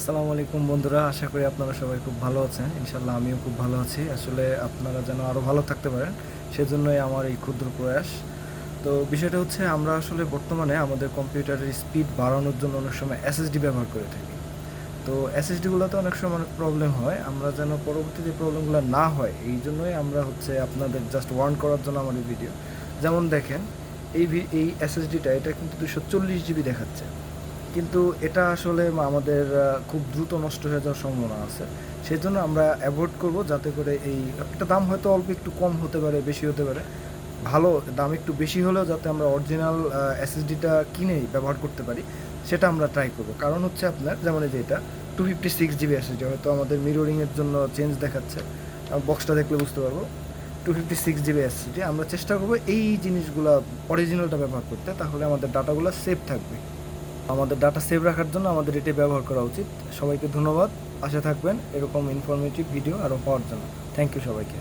আসসালামু আলাইকুম বন্ধুরা, আশা করি আপনারা সবাই খুব ভালো আছেন। ইনশাল্লাহ আমিও খুব ভালো আছি। আসলে আপনারা যেন আরও ভালো থাকতে পারেন সেজন্যই আমার এই ক্ষুদ্র প্রয়াস। তো বিষয়টা হচ্ছে, আমরা আসলে বর্তমানে আমাদের কম্পিউটারের স্পিড বাড়ানোর জন্য অনেক সময় এসএসডি ব্যবহার করে থাকি। তো এসএসডিগুলোতে অনেক সময় অনেক প্রবলেম হয়। আমরা যেন পরবর্তীতে প্রবলেমগুলো না হয় এই জন্যই আমরা আপনাদের জাস্ট ওয়ার্ন করার জন্য আমার এই ভিডিও। যেমন দেখেন, এই এসএসডিটা এটা কিন্তু 240 জিবি দেখাচ্ছে, কিন্তু এটা আসলে আমাদের খুব দ্রুত নষ্ট হয়ে যাওয়ার সম্ভাবনা আছে। সেই জন্য আমরা অ্যাভয়েড করব, যাতে করে এটা দাম হয়তো অল্প একটু কম হতে পারে, বেশি হতে পারে, ভালো দাম একটু বেশি হলেও যাতে আমরা অরিজিনাল এসএসডিটা কিনেই ব্যবহার করতে পারি, সেটা আমরা ট্রাই করব। কারণ হচ্ছে আপনার যেমন এই যে এটা 256 জিবি এসএসডি, হয়তো আমাদের মিররিংয়ের জন্য চেঞ্জ দেখাচ্ছে, বক্সটা দেখলে বুঝতে পারবো 256 জিবি এসএসডি। আমরা চেষ্টা করবো এই জিনিসগুলো অরিজিনালটা ব্যবহার করতে, তাহলে আমাদের ডাটাগুলো সেভ থাকবে। আমাদের ডাটা সেভ রাখার জন্য আমাদের এটি ব্যবহার করা উচিত। সবাইকে ধন্যবাদ, পাশে থাকবেন এরকম ইনফরমেটিভ ভিডিও আরও পাওয়ার জন্য। থ্যাংক ইউ সবাইকে।